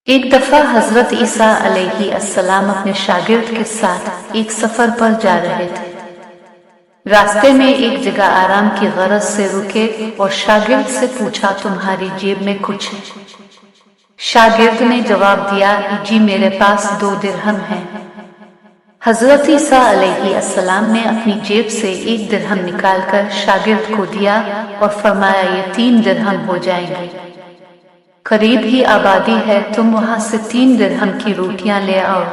ایک دفعہ حضرت عیسیٰ علیہ السلام اپنے شاگرد کے ساتھ ایک سفر پر جا رہے تھے۔ راستے میں ایک جگہ آرام کی غرض سے رکے اور شاگرد سے پوچھا، تمہاری جیب میں کچھ ہے؟ شاگرد نے جواب دیا، جی میرے پاس 2 درہم ہیں۔ حضرت عیسیٰ علیہ السلام نے اپنی جیب سے 1 درہم نکال کر شاگرد کو دیا اور فرمایا، یہ 3 درہم ہو جائیں گے، قریب ہی آبادی ہے، تم وہاں سے 3 درہم کی روٹیاں لے آؤ۔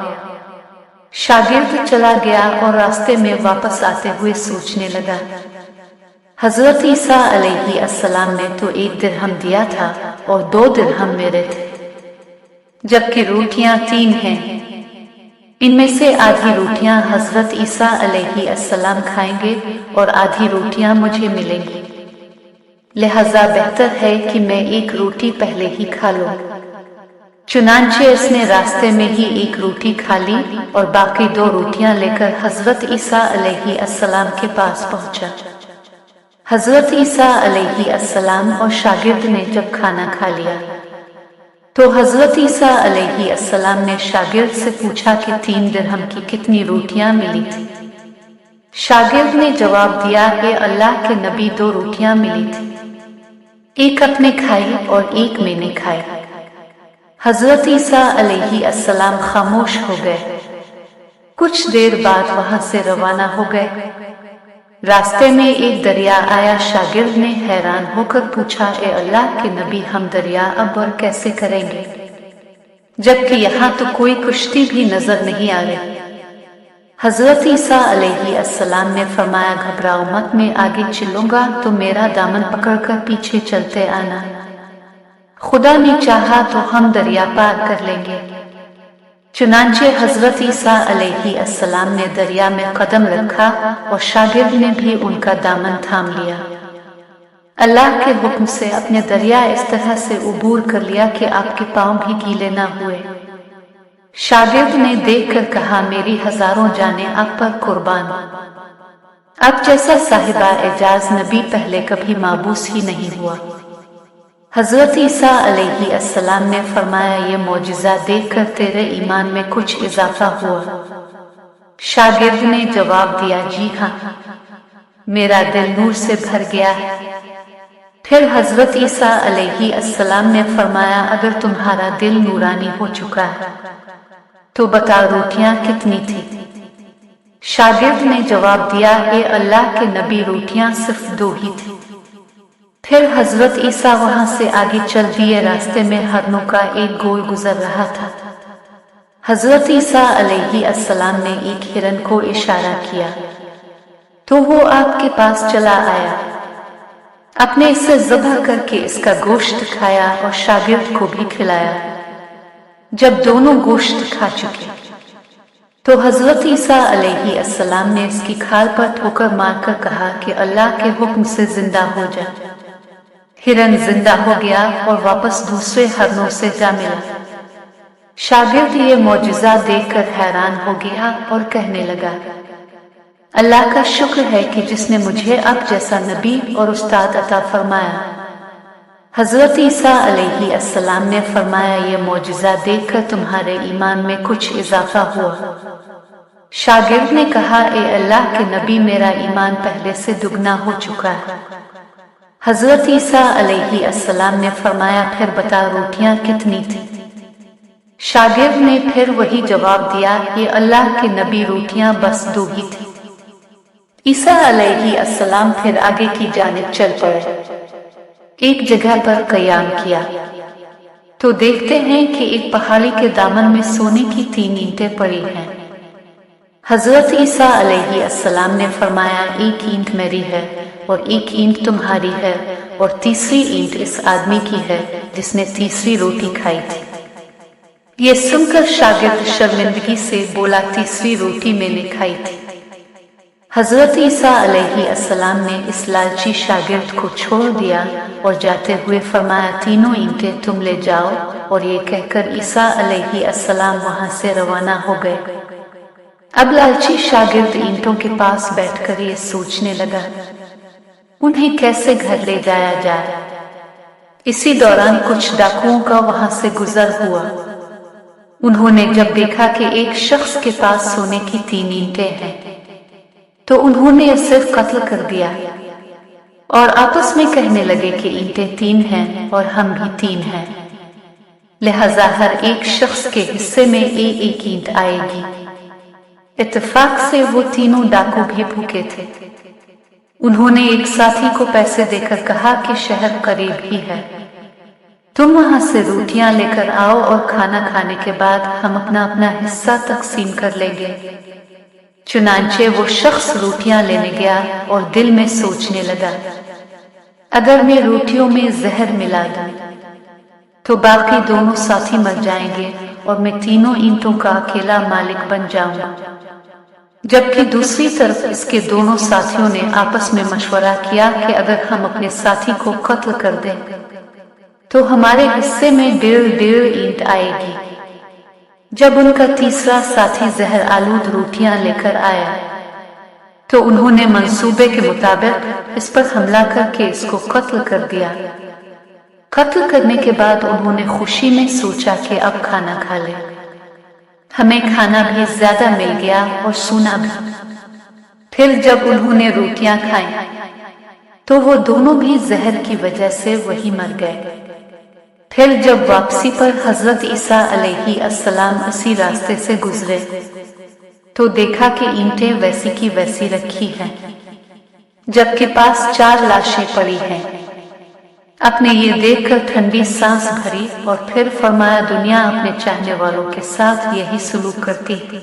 شاگرد چلا گیا اور راستے میں واپس آتے ہوئے سوچنے لگا، حضرت عیسیٰ علیہ السلام نے تو 1 درہم دیا تھا اور 2 درہم میرے تھے، جبکہ روٹیاں 3 ہیں۔ ان میں سے آدھی روٹیاں حضرت عیسیٰ علیہ السلام کھائیں گے اور آدھی روٹیاں مجھے ملیں گی، لہذا بہتر ہے کہ میں 1 روٹی پہلے ہی کھا لوں۔ چنانچہ اس نے راستے میں ہی 1 روٹی کھا لی اور باقی 2 روٹیاں لے کر حضرت عیسیٰ علیہ السلام کے پاس پہنچا۔ حضرت عیسیٰ علیہ السلام اور شاگرد نے جب کھانا کھا لیا تو حضرت عیسیٰ علیہ السلام نے شاگرد سے پوچھا کہ 3 درہم کی کتنی روٹیاں ملی تھی؟ شاگرد نے جواب دیا کہ اللہ کے نبی 2 روٹیاں ملی تھی، 1 آپ نے کھائی اور 1 میں نے کھائی۔ حضرت عیسیٰ علیہ السلام خاموش ہو گئے، کچھ دیر بعد وہاں سے روانہ ہو گئے۔ راستے میں ایک دریا آیا، شاگرد نے حیران ہو کر پوچھا، اے اللہ کے نبی، ہم دریا عبور کیسے کریں گے، جبکہ یہاں تو کوئی کشتی بھی نظر نہیں آ رہی؟ حضرت عیسیٰ علیہ السلام نے فرمایا، گھبراؤ مت، میں آگے چلوں گا تو میرا دامن پکڑ کر پیچھے چلتے آنا، خدا نے چاہا تو ہم دریا پار کر لیں گے۔ چنانچہ حضرت عیسیٰ علیہ السلام نے دریا میں قدم رکھا اور شاگرد نے بھی ان کا دامن تھام لیا۔ اللہ کے حکم سے اپنے دریا اس طرح سے عبور کر لیا کہ آپ کے پاؤں بھی گیلے نہ ہوئے۔ شاگرد نے دیکھ کر کہا، میری ہزاروں جانیں آپ پر قربان، آپ جیسا صاحب اعجاز نبی پہلے کبھی مابعوث ہی نہیں ہوا۔ حضرت عیسیٰ علیہ السلام نے فرمایا، یہ معجزہ دیکھ کر تیرے ایمان میں کچھ اضافہ ہوا؟ شاگرد نے جواب دیا، جی ہاں، میرا دل نور سے بھر گیا ہے۔ پھر حضرت عیسیٰ علیہ السلام نے فرمایا، اگر تمہارا دل نورانی ہو چکا ہے تو بتا روٹیاں کتنی تھی؟ شاگرد نے جواب دیا، اے اللہ کے نبی، روٹیاں صرف 2 ہی تھی۔ پھر حضرت عیسیٰ وہاں سے آگے چل دیے، راستے میں ہرنوں کا ایک گول گزر رہا تھا۔ حضرت عیسیٰ علیہ السلام نے ایک ہرن کو اشارہ کیا تو وہ آپ کے پاس چلا آیا، آپ نے اسے ذبح کر کے اس کا گوشت کھایا اور شاگرد کو بھی کھلایا۔ جب دونوں گوشت کھا چکے تو حضرت عیسیٰ علیہ السلام نے اس کی کھال پر ٹھوکر مار کر کہا کہ اللہ کے حکم سے زندہ ہو جا۔ ہرن زندہ ہو گیا اور واپس دوسرے ہرنوں سے جا ملا۔ شاگرد یہ معجزہ دیکھ کر حیران ہو گیا اور کہنے لگا، اللہ کا شکر ہے کہ جس نے مجھے اب جیسا نبی اور استاد عطا فرمایا۔ حضرت عیسیٰ علیہ السلام نے فرمایا، یہ معجزہ دیکھ کر تمہارے ایمان میں کچھ اضافہ ہوا؟ شاگرد نے کہا، اے اللہ کے نبی، میرا ایمان پہلے سے دگنا ہو چکا ہے۔ حضرت عیسیٰ علیہ السلام نے فرمایا، پھر بتا روٹیاں کتنی تھی؟ شاگرد نے پھر وہی جواب دیا، یہ اللہ کے نبی، روٹیاں بس 2 ہی تھی۔ عیسیٰ علیہ السلام پھر آگے کی جانب چل پڑے، ایک جگہ پر قیام کیا تو دیکھتے ہیں کہ ایک پہاڑی کے دامن میں سونے کی 3 اینٹیں پڑی ہیں۔ حضرت عیسیٰ علیہ السلام نے فرمایا، 1 اینٹ میری ہے اور 1 اینٹ تمہاری ہے اور تیسری اینٹ اس آدمی کی ہے جس نے تیسری روٹی کھائی تھی۔ یہ سن کر شاگرد شرمندگی سے بولا، تیسری روٹی میں نے کھائی تھی۔ حضرت عیسیٰ علیہ السلام نے اس لالچی شاگرد کو چھوڑ دیا اور جاتے ہوئے فرمایا، 3 اینٹیں تم لے جاؤ، اور یہ کہہ کر عیسیٰ علیہ السلام وہاں سے روانہ ہو گئے۔ اب لالچی شاگرد اینٹوں کے پاس بیٹھ کر یہ سوچنے لگا، انہیں کیسے گھر لے جایا جائے۔ اسی دوران کچھ ڈاکوؤں کا وہاں سے گزر ہوا۔ انہوں نے جب دیکھا کہ ایک شخص کے پاس سونے کی 3 اینٹیں ہیں تو انہوں نے اسے قتل کر دیا اور آپس میں کہنے لگے کہ اینٹیں 3 ہیں اور ہم بھی 3 ہیں، لہذا ہر ایک شخص کے حصے میں ایک اینٹ آئے گی۔ اتفاق سے وہ تینوں ڈاکو بھی بھوکے تھے۔ انہوں نے ایک ساتھی کو پیسے دے کر کہا کہ شہر قریب ہی ہے، تم وہاں سے روٹیاں لے کر آؤ اور کھانا کھانے کے بعد ہم اپنا اپنا حصہ تقسیم کر لیں گے۔ چنانچہ وہ شخص روٹیاں لینے گیا اور دل میں سوچنے لگا، اگر میں روٹیوں میں زہر ملا دوں تو باقی دونوں ساتھی مر جائیں گے اور میں تینوں اینٹوں کا اکیلا مالک بن جاؤں گا۔ جبکہ دوسری طرف اس کے دونوں ساتھیوں نے آپس میں مشورہ کیا کہ اگر ہم اپنے ساتھی کو قتل کر دیں تو ہمارے حصے میں 1.5 اینٹ آئے گی۔ جب ان کا تیسرا ساتھی زہر آلود روٹیاں لے کر آیا تو انہوں نے منصوبے کے مطابق اس پر حملہ کر کے اس کو قتل کر دیا۔ قتل کرنے کے بعد انہوں نے خوشی میں سوچا کہ اب کھانا کھا لیں، ہمیں کھانا بھی زیادہ مل گیا اور سونا بھی۔ پھر جب انہوں نے روٹیاں کھائیں تو وہ دونوں بھی زہر کی وجہ سے وہی مر گئے۔ پھر جب واپسی پر حضرت عیسیٰ علیہ السلام اسی راستے سے گزرے تو دیکھا کہ اینٹیں ویسی کی ویسی رکھی ہیں جبکہ پاس 4 لاشیں پڑی ہیں۔ اپنے یہ دیکھ کر ٹھنڈی سانس بھری اور پھر فرمایا، دنیا اپنے چاہنے والوں کے ساتھ یہی سلوک کرتی ہے۔